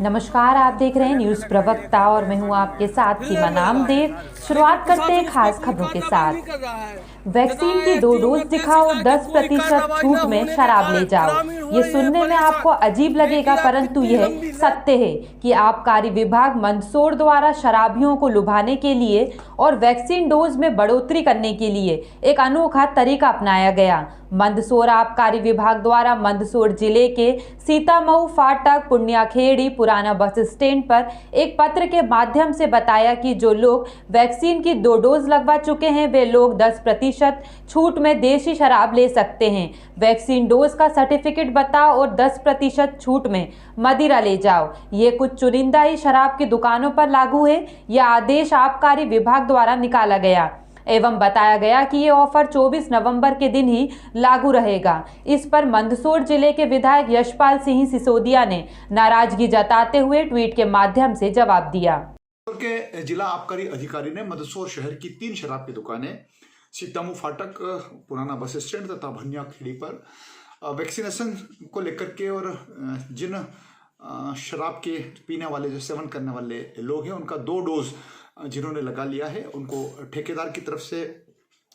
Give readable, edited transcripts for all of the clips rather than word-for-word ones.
नमस्कार, आप देख रहे हैं न्यूज प्रवक्ता और मैं हूं आपके साथ सीमा नामदेव। शुरुआत करते हैं खास खबरों के साथ। वैक्सीन की 2 डोज दिखाओ, 10% छूट में शराब ले जाओ। ये सुनने में आपको अजीब लगेगा, परंतु यह सत्य है कि आबकारी विभाग मंदसौर द्वारा शराबियों को लुभाने के लिए और वैक्सीन डोज में बढ़ोतरी करने के लिए एक अनोखा तरीका अपनाया गया। मंदसौर आबकारी विभाग द्वारा मंदसौर जिले के सीतामऊ फाटक, पुण्याखेड़ी, पुराना बस स्टैंड पर एक पत्र के माध्यम से बताया कि जो लोग वैक्सीन की 2 डोज लगवा चुके हैं वे लोग 10% छूट में देशी शराब ले सकते हैं। वैक्सीन डोज का सर्टिफिकेट बताओ और 10% छूट में मदिरा ले जाओ। ये कुछ चुनिंदा ही शराब की दुकानों पर लागू है। यह आदेश आबकारी विभाग द्वारा निकाला गया एवं बताया गया कि ये ऑफर 24 नवंबर के दिन ही लागू रहेगा। इस पर मंदसौर जिले के विधायक यशपाल सिंह सिसोदिया ने नाराजगी जताते हुए ट्वीट के माध्यम से जवाब दिया। के जिला आबकारी अधिकारी ने मंदसौर शहर की 3 शराब की दुकानें सीतामऊ फाटक, पुराना बस स्टैंड तथा भनियाखेड़ी पर वैक्सीनेशन को लेकर के और जिन शराब के पीने वाले, जो सेवन करने वाले लोग हैं, उनका 2 डोज जिन्होंने लगा लिया है, उनको ठेकेदार की तरफ से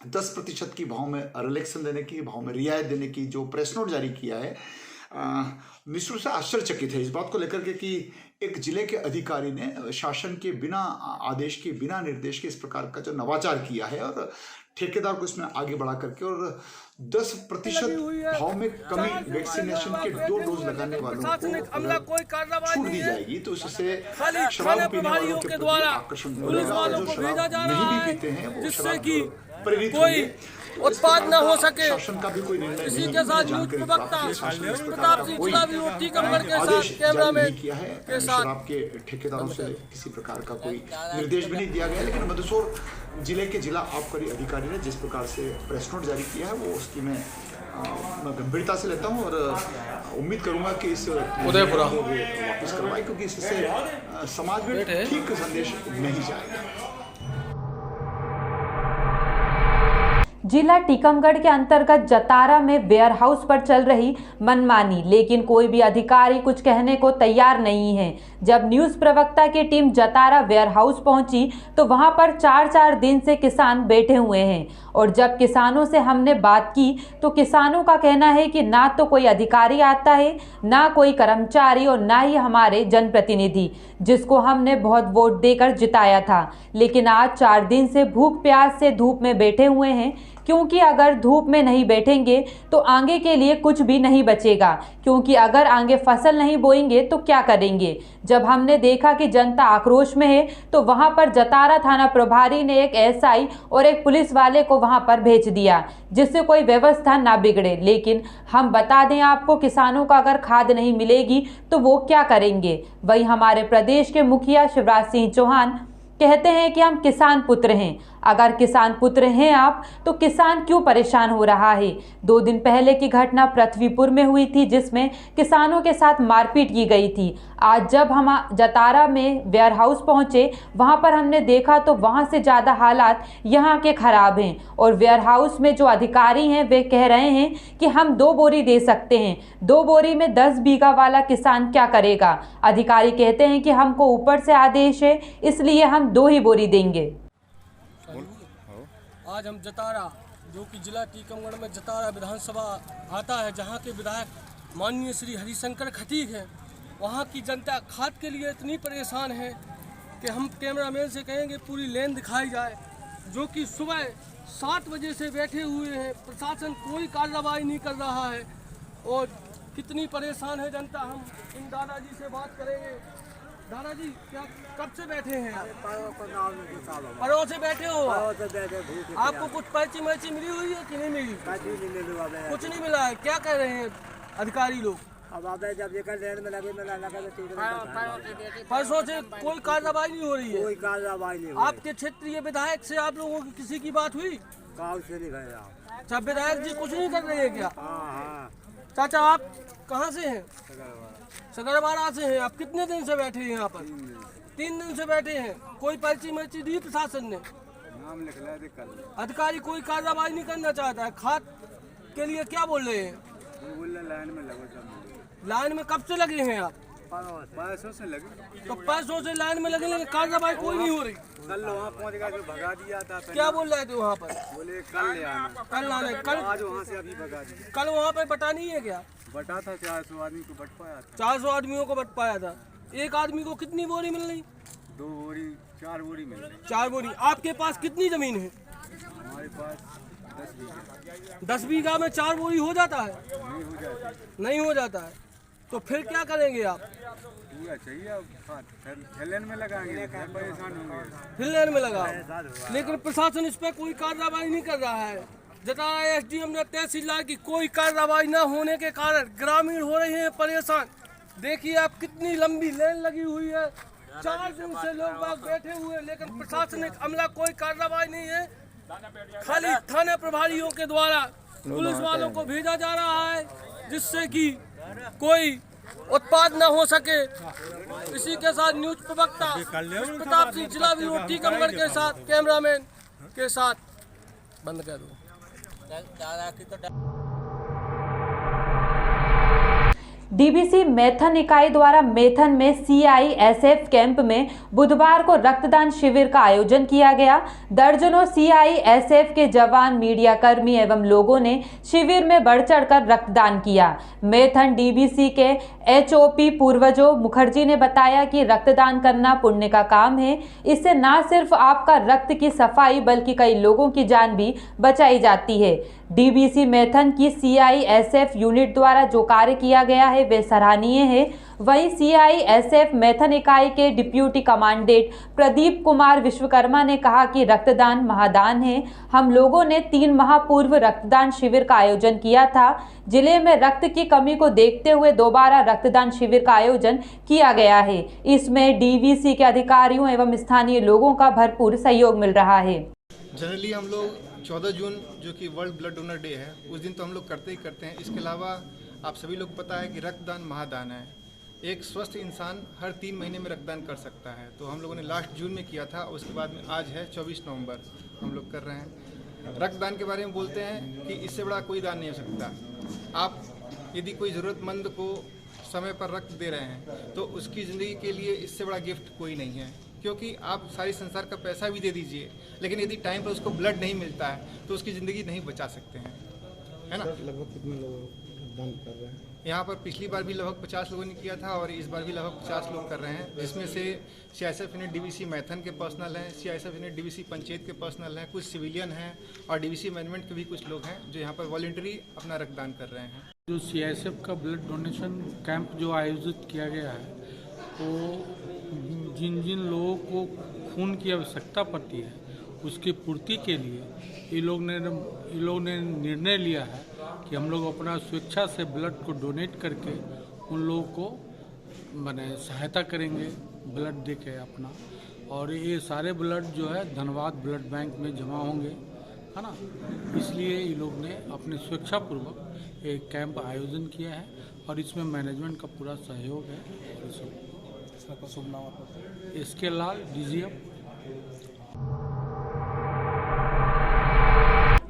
10% की भाव में रिलैक्सेशन देने की, भाव में रियायत देने की जो प्रेस नोट जारी किया है, निश्चित रूप से आश्चर्यचकित है इस बात को लेकर के कि एक जिले के अधिकारी ने शासन के बिना आदेश के, बिना निर्देश के इस प्रकार का जो नवाचार किया है और ठेकेदार को इसमें आगे बढ़ा करके और 10% भाव में कमी वैक्सीनेशन के 2 डोज लगाने वालों को छूट दी जाएगी। तो इससे शराब पीने वालों के प्रति आकर्षण बढ़ेगा और जो शराब नहीं भी पीते हैं वो शराब प्रेरित होंगे। उत्पाद न हो सके। शासन का भी कोई निर्णय इसी के साथ न्यूज प्रवक्ता प्रताप सिंह जिला टीकमगढ़ के साथ कैमरामैन किया है के साथ शराब के ठेकेदारों से किसी प्रकार का कोई निर्देश भी नहीं दिया गया। लेकिन मंदसौर जिले के जिला आबकारी अधिकारी ने जिस प्रकार से प्रेस नोट जारी किया है वो उसकी मैं गंभीरता से लेता हूं और उम्मीद करूंगा कि इस उदयपुरा वापस करवाए, क्योंकि इससे समाज में ठीक संदेश नहीं जाएगा। जिला टीकमगढ़ के अंतर्गत जतारा में वेयर हाउस पर चल रही मनमानी, लेकिन कोई भी अधिकारी कुछ कहने को तैयार नहीं है। जब न्यूज प्रवक्ता की टीम जतारा वेयर हाउस पहुंची तो वहां पर 4 दिन से किसान बैठे हुए हैं और जब किसानों से हमने बात की तो किसानों का कहना है कि ना तो कोई अधिकारी आता है, ना कोई कर्मचारी और ना ही हमारे जनप्रतिनिधि, जिसको हमने बहुत वोट देकर जिताया था। लेकिन आज 4 दिन से भूख प्यास से धूप में बैठे हुए हैं, क्योंकि अगर धूप में नहीं बैठेंगे तो आगे के लिए कुछ भी नहीं बचेगा, क्योंकि अगर आगे फसल नहीं बोएंगे तो क्या करेंगे। जब हमने देखा कि जनता आक्रोश में है तो वहां पर जतारा थाना प्रभारी ने एक एसआई और एक पुलिस वाले को वहां पर भेज दिया, जिससे कोई व्यवस्था ना बिगड़े। लेकिन हम बता दें आपको, किसानों को अगर खाद नहीं मिलेगी तो वो क्या करेंगे। वही हमारे प्रदेश के मुखिया शिवराज सिंह चौहान कहते हैं कि हम किसान पुत्र हैं। अगर किसान पुत्र हैं आप तो किसान क्यों परेशान हो रहा है। 2 दिन पहले की घटना पृथ्वीपुर में हुई थी, जिसमें किसानों के साथ मारपीट की गई थी। आज जब हम जतारा में वेयर हाउस पहुंचे, वहां पर हमने देखा तो वहां से ज़्यादा हालात यहां के खराब हैं और वेयर हाउस में जो अधिकारी हैं वे कह रहे हैं कि हम 2 बोरी दे सकते हैं। 2 बोरी में 10 बीघा वाला किसान क्या करेगा। अधिकारी कहते हैं कि हमको ऊपर से आदेश है, इसलिए हम 2 ही बोरी देंगे। आज हम जतारा, जो कि जिला टीकमगढ़ में जतारा विधानसभा आता है, जहां के विधायक माननीय श्री हरिशंकर खटीक हैं, वहां की जनता खाद के लिए इतनी परेशान है कि हम कैमरामैन से कहेंगे पूरी लेन दिखाई जाए, जो कि सुबह 7 बजे से बैठे हुए हैं। प्रशासन कोई कार्रवाई नहीं कर रहा है और कितनी परेशान है जनता। हम इन दादाजी से बात करेंगे। दादाजी, क्या कब से बैठे हैं? परों से बैठे हो? आपको कुछ पर्ची मर्ची मिली हुई है कि नहीं मिली? कुछ नहीं मिला है। क्या कह रहे हैं अधिकारी लोग? अब जब लेन में लगे परसों से कोई कार्रवाई नहीं हो रही है। कोई कार्रवाई नहीं। आपके क्षेत्रीय विधायक से आप लोगों की किसी की बात हुई? से नहीं गए। अच्छा, विधायक जी कुछ नहीं कर रहे हैं क्या? हाँ। चाचा, आप कहाँ से हैं? सगरवाड़ा से हैं। आप कितने दिन से बैठे हैं यहाँ पर? 3 दिन से बैठे हैं। कोई पर्ची मर्ची दी प्रशासन ने? नाम लिखला अधिकारी कोई कार्रवाई नहीं करना चाहता है। खाद के लिए क्या बोल रहे हैं? लाइन में लगो। लाइन में कब से लगे हैं आप? पैसों से लगे। तो पैसों से लाइन में लगे, लेकिन कार्रवाई कोई नहीं हो रही। कल वहाँ पहुँच गया, जो भगा दिया था। क्या बोल रहे थे वहाँ पर? बोले कल ले आना। कल आने, कल आज वहाँ से अभी भगा दिया। कल वहाँ पे बटा नहीं है क्या? बटा था 400 आदमी को बट पाया था। 400 आदमियों को बट पाया था। एक आदमी को कितनी बोरी मिल रही? 2 बोरी 4 बोरी मिल रही। 4 बोरी। आपके पास कितनी जमीन है? हमारे पास 10 बीघा। 10 बीघा में 4 बोरी हो जाता है? नहीं हो जाती। नहीं हो जाता है। तो फिर क्या करेंगे आप? पूरा चाहिए अब थैलेन में लगाएंगे, फिर परेशान होंगे। फिर लेन में लगा, लेकिन प्रशासन इस पर कोई कार्रवाई नहीं कर रहा है। जतारा एसडीएम ने तहसीलदार की कोई कार्रवाई न होने के कारण ग्रामीण हो रहे हैं परेशान। देखिए आप कितनी लंबी लाइन लगी हुई है, 4 दिन से लोग बाग बैठे हुए हैं, लेकिन प्रशासनिक अमला कोई कार्रवाई नहीं है। खाली थाना प्रभारियों के द्वारा पुलिस वालों को भेजा जा रहा है, जिससे कि कोई उत्पाद न हो सके। इसी के साथ न्यूज प्रवक्ता प्रताप सिंह, जिला ब्यूरो टीकमगढ़ के साथ, कैमरामैन के साथ। बंद कर दो। डीबीसी मैथन इकाई द्वारा मैथन में सीआईएसएफ कैंप में बुधवार को रक्तदान शिविर का आयोजन किया गया। दर्जनों सीआईएसएफ के जवान, मीडिया कर्मी एवं लोगों ने शिविर में बढ़ चढ़कर रक्तदान किया। मैथन डीबीसी के एचओपी पूर्वजो मुखर्जी ने बताया कि रक्तदान करना पुण्य का काम है। इससे न सिर्फ आपका रक्त की सफाई बल्कि कई लोगों की जान भी बचाई जाती है। डीबीसी मैथन की सीआईएसएफ यूनिट द्वारा जो कार्य किया गया है वे सराहनीय है। वहीं सीआईएसएफ मैथन इकाई के डिप्यूटी कमांडेंट प्रदीप कुमार विश्वकर्मा ने कहा कि रक्तदान महादान है। हम लोगों ने 3 माह पूर्व रक्तदान शिविर का आयोजन किया था। जिले में रक्त की कमी को देखते हुए दोबारा रक्तदान शिविर का आयोजन किया गया है। इसमें डीबीसी के अधिकारियों एवं स्थानीय लोगों का भरपूर सहयोग मिल रहा है। जनरली हम लोग 14 जून जो कि वर्ल्ड ब्लड डोनर डे है, उस दिन तो हम लोग करते ही करते हैं। इसके अलावा आप सभी लोग पता है कि रक्तदान महादान है। एक स्वस्थ इंसान हर 3 महीने में रक्तदान कर सकता है। तो हम लोगों ने लास्ट जून में किया था, उसके बाद में आज है 24 नवंबर हम लोग कर रहे हैं। रक्तदान के बारे में बोलते हैं कि इससे बड़ा कोई दान नहीं हो सकता। आप यदि कोई ज़रूरतमंद को समय पर रक्त दे रहे हैं तो उसकी ज़िंदगी के लिए इससे बड़ा गिफ्ट कोई नहीं है। क्योंकि आप सारी संसार का पैसा भी दे दीजिए, लेकिन यदि टाइम पर उसको ब्लड नहीं मिलता है तो उसकी ज़िंदगी नहीं बचा सकते हैं, है ना। लगभग कितने लोग दान कर रहे हैं? यहाँ पर पिछली बार भी लगभग 50 लोगों ने किया था और इस बार भी लगभग 50 लोग कर रहे हैं, जिसमें से सीआईएसएफ यूनिट डीबीसी मैथन के पर्सनल हैं, सीआईएसएफ यूनिट डीबीसी पंचायत के पर्सनल हैं, कुछ सिविलियन हैं और डीबीसी मैनेजमेंट के भी कुछ लोग हैं जो यहाँ पर वॉलंटरी अपना रक्तदान कर रहे हैं। जो सीआईएसएफ का ब्लड डोनेशन कैंप जो आयोजित किया गया है, वो जिन जिन लोगों को खून की आवश्यकता पड़ती है उसकी पूर्ति के लिए ये लोग ने निर्णय लिया है कि हम लोग अपना स्वेच्छा से ब्लड को डोनेट करके उन लोगों को माने सहायता करेंगे ब्लड दे के अपना। और ये सारे ब्लड जो है धनबाद ब्लड बैंक में जमा होंगे, है ना। इसलिए ये लोग ने अपने स्वेच्छापूर्वक एक कैंप आयोजन किया है और इसमें मैनेजमेंट का पूरा सहयोग है। इसके लाल डीजीएम।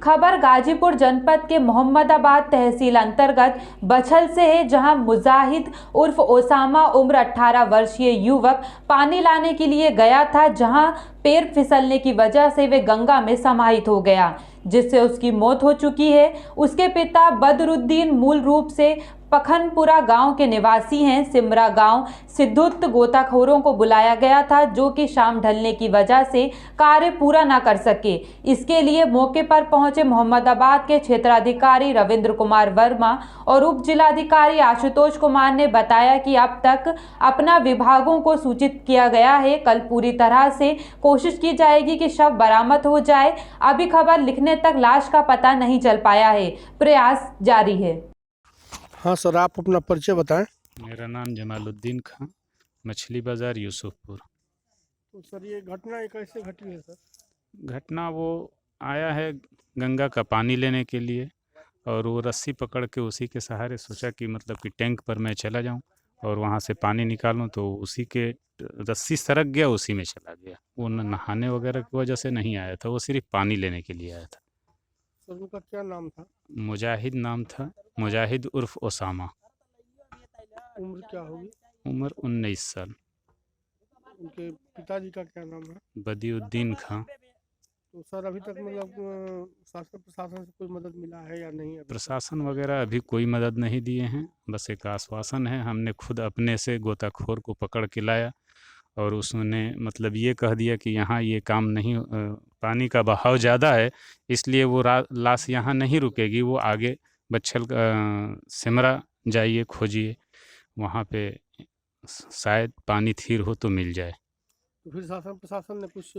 खबर गाजीपुर जनपद के मोहम्मदाबाद तहसील अंतर्गत बछल से है, जहां मुजाहिद उर्फ ओसामा उम्र 18 वर्षीय युवक पानी लाने के लिए गया था, जहां पैर फिसलने की वजह से वे गंगा में समाहित हो गया, जिससे उसकी मौत हो चुकी है। उसके पिता बदरुद्दीन मूल रूप से पखनपुरा गांव के निवासी हैं। सिमरा गांव सिद्धुत गोताखोरों को बुलाया गया था, जो कि शाम ढलने की वजह से कार्य पूरा न कर सके। इसके लिए मौके पर पहुंचे मोहम्मदाबाद के क्षेत्राधिकारी रविंद्र कुमार वर्मा और उप जिलाधिकारी आशुतोष कुमार ने बताया कि अब तक अपना विभागों को सूचित किया गया है। कल पूरी तरह से कोशिश की जाएगी कि शव बरामद हो जाए। अभी खबर लिखने तक लाश का पता नहीं चल पाया है, प्रयास जारी है। हाँ सर, आप अपना परिचय बताएं। मेरा नाम जमालुद्दीन खां, मछली बाज़ार यूसुफपुर। तो सर ये घटना कैसे घटी है सर? घटना वो आया है गंगा का पानी लेने के लिए और वो रस्सी पकड़ के उसी के सहारे सोचा कि मतलब कि टैंक पर मैं चला जाऊं और वहां से पानी निकालूं, तो उसी के रस्सी सरक गया, उसी में चला गया। वो नहाने वगैरह की वजह से नहीं आया था, वो सिर्फ पानी लेने के लिए आया था। सर उनका क्या नाम था? मुजाहिद नाम था, मुजाहिद उर्फ ओसामा। उम्र क्या होगी? उम्र 19 साल। उनके पिताजी का क्या नाम है? बदियुद्दीन खां। तो सर अभी तक मतलब शासन प्रशासन से कोई मदद मिला है या नहीं? अभी प्रशासन वगैरह अभी कोई मदद नहीं दिए हैं, बस एक आश्वासन है। हमने खुद अपने से गोताखोर को पकड़ के लाया और उसने मतलब ये कह दिया कि यहाँ ये काम नहीं, पानी का बहाव ज़्यादा है इसलिए वो लाश यहाँ नहीं रुकेगी, वो आगे बच्छल सिमरा जाइए, खोजिए, वहाँ पे शायद पानी थीर हो तो मिल जाए। तो फिर शासन प्रशासन ने कुछ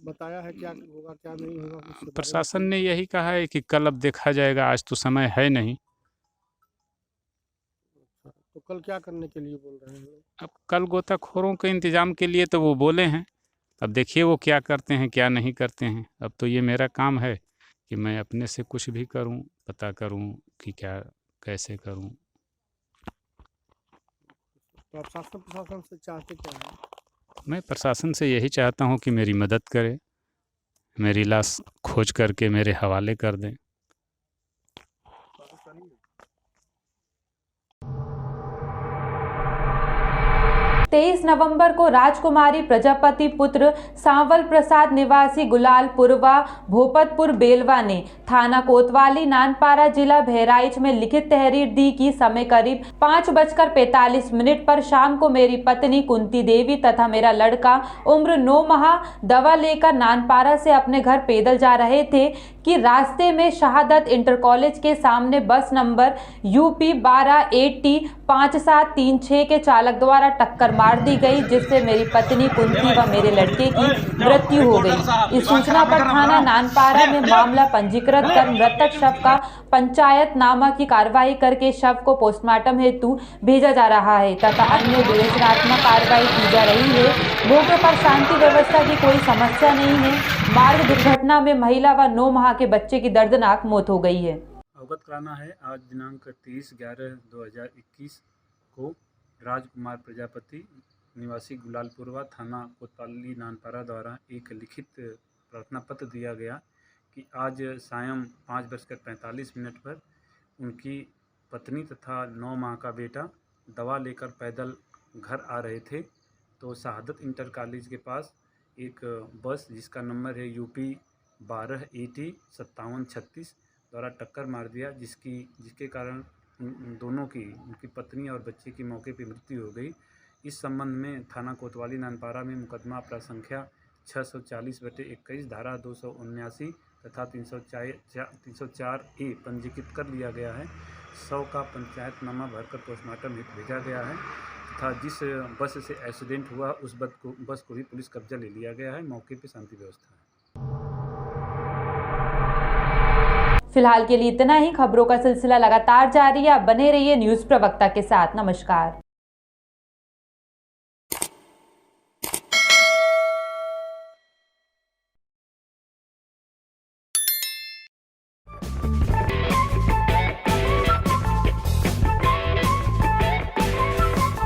बताया है क्या होगा क्या नहीं होगा? कुछ बारे प्रशासन ने यही कहा है कि कल अब देखा जाएगा, आज तो समय है नहीं। में? तो कल क्या करने के लिए बोल रहे हैं? अब कल गोताखोरों के इंतजाम के लिए तो वो बोले हैं, अब देखिए वो क्या करते हैं क्या नहीं करते हैं। अब तो ये मेरा काम है कि मैं अपने से कुछ भी करूं, पता करूं कि क्या कैसे करूं। तो आप शासन प्रशासन से चाहते क्या हैं? मैं प्रशासन से यही चाहता हूं कि मेरी मदद करे, मेरी लाश खोज करके मेरे हवाले कर दें। 23 नवंबर को राजकुमारी प्रजापति पुत्र सांवल प्रसाद निवासी गुलालपुरवा भोपतपुर बेलवा ने थाना कोतवाली नानपारा जिला बहराइच में लिखित तहरीर दी कि समय करीब 5:45 पर शाम को मेरी पत्नी कुंती देवी तथा मेरा लड़का उम्र 9 माह दवा लेकर नानपारा से अपने घर पैदल जा रहे थे कि रास्ते में शहादत इंटर कॉलेज के सामने बस नंबर UP 12 AT 5736 के चालक द्वारा टक्कर मार दी गई, जिससे मेरी पत्नी कुंती व मेरे लड़के की मृत्यु हो गई। इस सूचना पर थाना नानपारा में मामला पंजीकृत कर मृतक शव का पंचायतनामा की कार्रवाई करके शव को पोस्टमार्टम हेतु भेजा जा रहा है तथा अन्य विवेचनात्मक कार्रवाई की जा रही है। मौके पर शांति व्यवस्था की कोई समस्या नहीं है। मार्ग दुर्घटना में महिला व 9 माह के बच्चे की दर्दनाक मौत हो गई है। अवगत कराना है, आज दिनांक 30/11/2021 को राजकुमार प्रजापति निवासी गुलालपुरवा थाना कोतवाली नानपारा द्वारा एक लिखित प्रार्थना पत्र दिया गया कि आज सायं 5:45 पर उनकी पत्नी तथा 9 माह का बेटा दवा लेकर पैदल घर आ रहे थे, तो शहादत इंटर कॉलेज के पास एक बस जिसका नंबर है UP 12 AT 5736 द्वारा टक्कर मार दिया, जिसके कारण दोनों की, उनकी पत्नी और बच्चे की मौके पर मृत्यु हो गई। इस संबंध में थाना कोतवाली नानपारा में मुकदमा अपराध संख्या 640/21 धारा 279 तथा 304A पंजीकृत कर लिया गया है। शव का पंचायतनामा भरकर पोस्टमार्टम हेतु भेजा गया है तथा जिस बस से एक्सीडेंट हुआ उस बस को भी पुलिस कब्जा ले लिया गया है। मौके पर शांति व्यवस्था है। फिलहाल के लिए इतना ही। खबरों का सिलसिला लगातार जारी है। आप बने रहिए न्यूज़ प्रवक्ता के साथ। नमस्कार।